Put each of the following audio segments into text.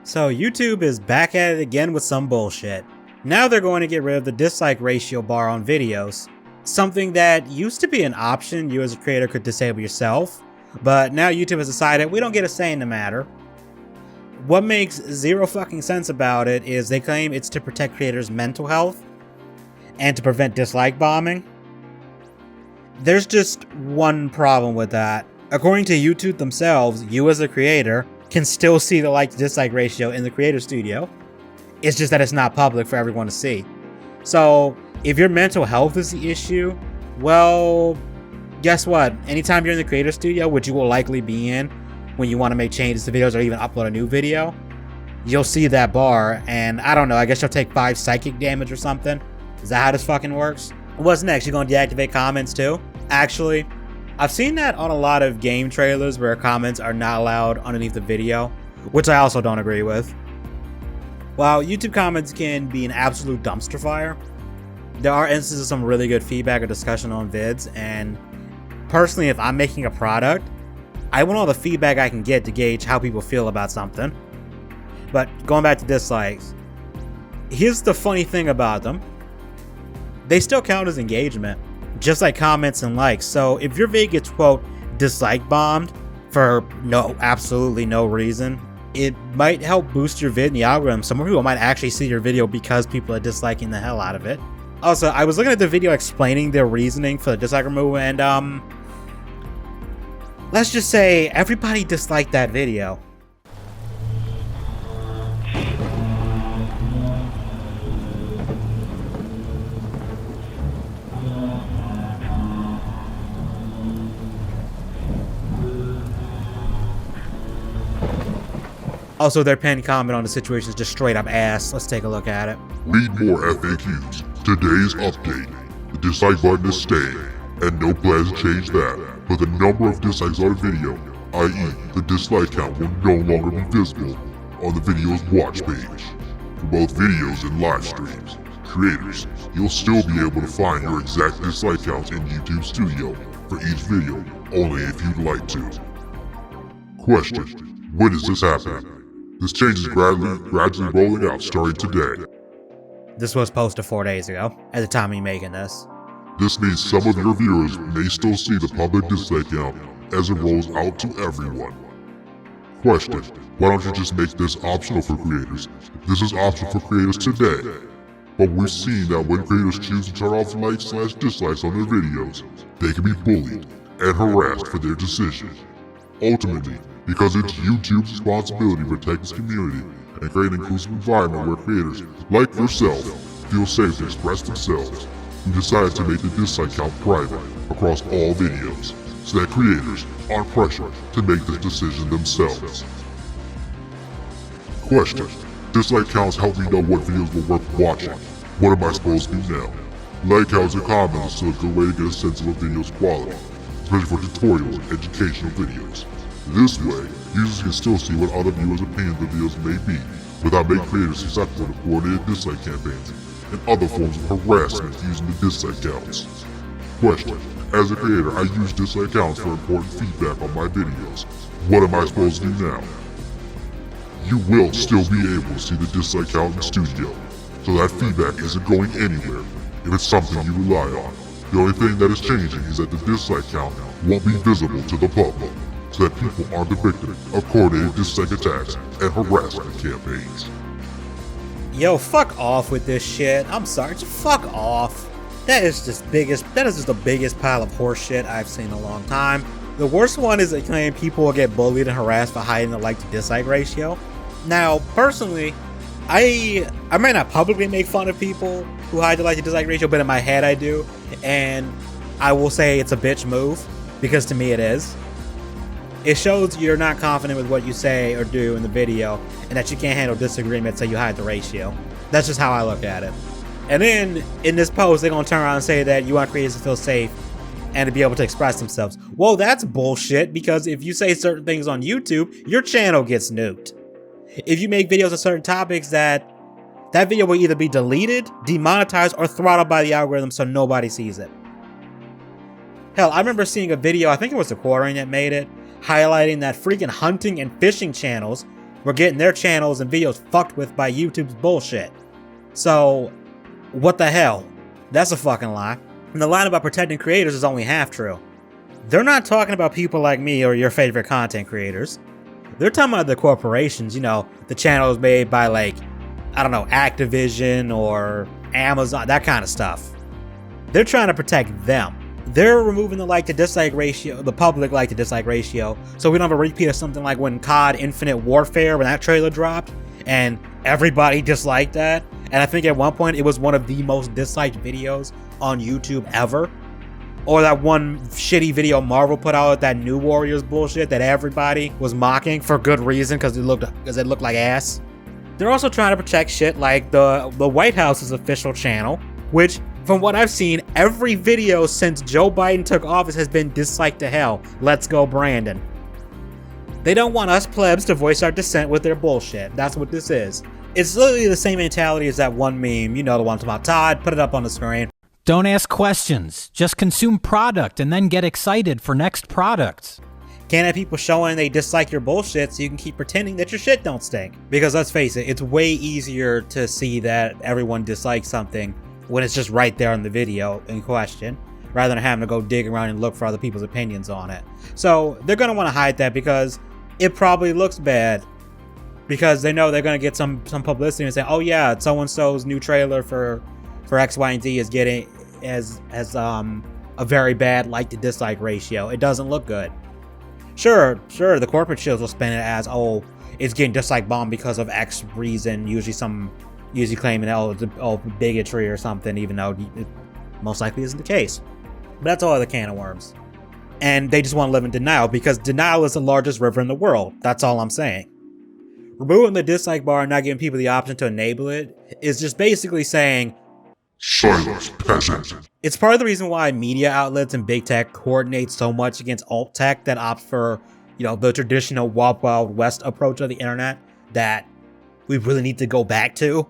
So YouTube is back at it again with some bullshit. Now they're going to get rid of the dislike ratio bar on videos, something that used to be an option you as a creator could disable yourself, but now YouTube has decided we don't get a say in the matter. What makes zero fucking sense about it is they claim it's to protect creators' mental health and to prevent dislike bombing. There's just one problem with that. According to YouTube themselves, you as a creator can still see the like-to-dislike ratio in the creator studio. It's just that it's not public for everyone to see. So if your mental health is the issue, well, guess what? Anytime you're in the creator studio, which you will likely be in when you want to make changes to videos or even upload a new video, you'll see that bar, and I don't know, I guess you'll take 5 psychic damage or something. Is that how this fucking works? What's next? You gonna deactivate comments too? Actually, I've seen that on a lot of game trailers where comments are not allowed underneath the video, which I also don't agree with. While YouTube comments can be an absolute dumpster fire, there are instances of some really good feedback or discussion on vids, and personally, if I'm making a product, I want all the feedback I can get to gauge how people feel about something. But going back to dislikes, here's the funny thing about them. They still count as engagement, just like comments and likes. So if your vid gets, quote, dislike bombed for absolutely no reason, it might help boost your vid in the algorithm. Some people might actually see your video because people are disliking the hell out of it. Also, I was looking at the video explaining their reasoning for the dislike removal, and let's just say everybody disliked that video. Also, their pinned comment on the situation is just straight up ass. Let's take a look at it. Read more FAQs. Today's update. The dislike button is staying, and no plans to change that, but the number of dislikes on a video, i.e. the dislike count, will no longer be visible on the video's watch page. For both videos and live streams, creators, you'll still be able to find your exact dislike counts in YouTube Studio for each video, only if you'd like to. Question: when is this happening? This change is gradually rolling out starting today. This was posted 4 days ago, at the time of me making this. This means some of your viewers may still see the public dislike count as it rolls out to everyone. Question: why don't you just make this optional for creators? This is optional for creators today, but we've seen that when creators choose to turn off likes/dislikes on their videos, they can be bullied and harassed for their decision. Ultimately, because it's YouTube's responsibility to protect its community and create an inclusive environment where creators, like yourself, feel safe to express themselves, we decided to make the dislike count private across all videos, so that creators aren't pressured to make this decision themselves. Question: dislike counts help me know what videos were worth watching. What am I supposed to do now? Like counts and comments are still a good way to get a sense of a video's quality, especially for tutorials and educational videos. This way, users can still see what other viewers' opinions of videos may be, without making creators susceptible to coordinated dislike campaigns and other forms of harassment using the dislike counts. Question: as a creator, I use dislike counts for important feedback on my videos. What am I supposed to do now? You will still be able to see the dislike count in Studio, so that feedback isn't going anywhere if it's something you rely on. The only thing that is changing is that the dislike count won't be visible to the public, so that people aren't the victim of coordinated dislike attacks and harassment campaigns. Yo, fuck off with this shit. I'm sorry, just fuck off. That is just the biggest pile of horse shit I've seen in a long time. The worst one is they claim people will get bullied and harassed for hiding the like to dislike ratio. Now, personally, I might not publicly make fun of people who hide the like to dislike ratio, but in my head I do, and I will say it's a bitch move, because to me it is. It shows you're not confident with what you say or do in the video, and that you can't handle disagreement, so you hide the ratio. That's just how I look at it. And then, in this post, they're gonna turn around and say that you want creators to feel safe and to be able to express themselves. Well, that's bullshit, because if you say certain things on YouTube, your channel gets nuked. If you make videos on certain topics, that video will either be deleted, demonetized, or throttled by the algorithm so nobody sees it. Hell, I remember seeing a video, I think it was the Quartering that made it, highlighting that freaking hunting and fishing channels were getting their channels and videos fucked with by YouTube's bullshit. So, what the hell? That's a fucking lie. And the line about protecting creators is only half true. They're not talking about people like me or your favorite content creators. They're talking about the corporations, the channels made by Activision or Amazon, that kind of stuff. They're trying to protect them. They're removing the like to dislike ratio, the public like to dislike ratio, so we don't have a repeat of something like when COD Infinite Warfare, when that trailer dropped, and everybody disliked that. And I think at one point it was one of the most disliked videos on YouTube ever. Or that one shitty video Marvel put out with that New Warriors bullshit that everybody was mocking for good reason because it looked like ass. They're also trying to protect shit like the White House's official channel, which from what I've seen, every video since Joe Biden took office has been disliked to hell. Let's go, Brandon. They don't want us plebs to voice our dissent with their bullshit. That's what this is. It's literally the same mentality as that one meme, the one about Todd, put it up on the screen. Don't ask questions. Just consume product and then get excited for next products. Can't have people showing they dislike your bullshit so you can keep pretending that your shit don't stink. Because let's face it, it's way easier to see that everyone dislikes something when it's just right there in the video in question, rather than having to go dig around and look for other people's opinions on it. So they're going to want to hide that because it probably looks bad. Because they know they're going to get some publicity and say, oh yeah, so-and-so's new trailer for X, Y, and Z is getting as a very bad like to dislike ratio. It doesn't look good. Sure, the corporate shields will spin it as, oh, it's getting dislike bombed because of X reason, usually claiming, bigotry or something, even though it most likely isn't the case. But that's all other can of worms. And they just want to live in denial because denial is the largest river in the world. That's all I'm saying. Removing the dislike bar and not giving people the option to enable it is just basically saying, silence, peasant. It's part of the reason why media outlets and big tech coordinate so much against alt tech that opt for, the traditional Wild West approach of the internet that we really need to go back to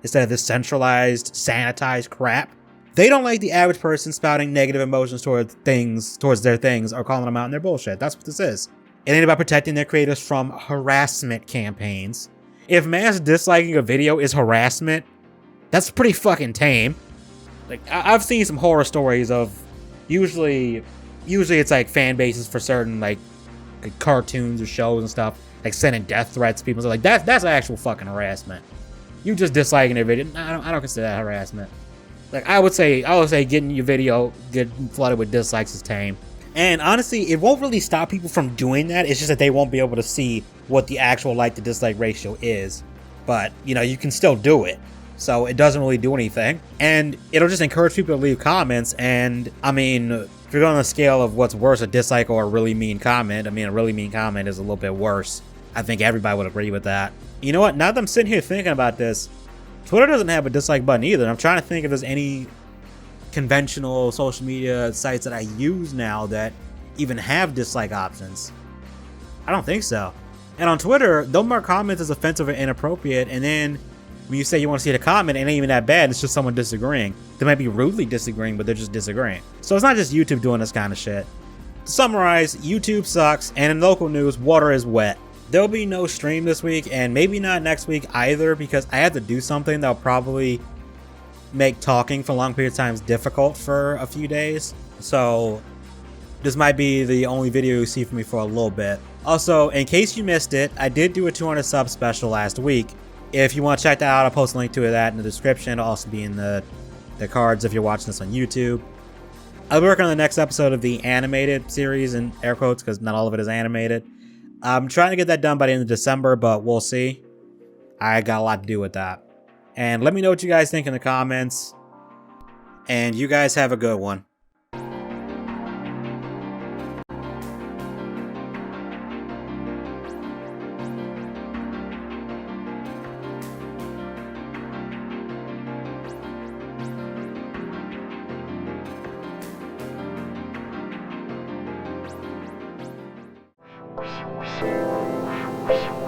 instead of this centralized, sanitized crap. They don't like the average person spouting negative emotions towards their things or calling them out in their bullshit. That's what this is. It ain't about protecting their creators from harassment campaigns. If mass disliking a video is harassment, that's pretty fucking tame. Like, I've seen some horror stories of usually it's like fan bases for certain like cartoons or shows and stuff, like sending death threats to people. So like that's actual fucking harassment. You just disliking their video. I don't consider that harassment. Like I would say getting your video getting flooded with dislikes is tame. And honestly, it won't really stop people from doing that. It's just that they won't be able to see what the actual like to dislike ratio is. But, you can still do it. So it doesn't really do anything. And it'll just encourage people to leave comments. And, if you're going on the scale of what's worse, a dislike or a really mean comment, a really mean comment is a little bit worse. I think everybody would agree with that. You know what? Now that I'm sitting here thinking about this, Twitter doesn't have a dislike button either. I'm trying to think if there's any conventional social media sites that I use now that even have dislike options. I don't think so. And on Twitter, they'll mark comments as offensive or inappropriate, and then when you say you want to see the comment, it ain't even that bad. It's just someone disagreeing. They might be rudely disagreeing, but they're just disagreeing. So it's not just YouTube doing this kind of shit. To summarize, YouTube sucks, and in local news, water is wet. There'll be no stream this week, and maybe not next week either, because I have to do something that'll probably make talking for long periods of time difficult for a few days. So this might be the only video you see from me for a little bit. Also, in case you missed it, I did do a 200 sub special last week. If you want to check that out, I'll post a link to that in the description. It'll also be in the cards if you're watching this on YouTube. I'll be working on the next episode of the animated series, in air quotes, because not all of it is animated. I'm trying to get that done by the end of December, but we'll see. I got a lot to do with that. And let me know what you guys think in the comments. And you guys have a good one.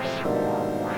Wow.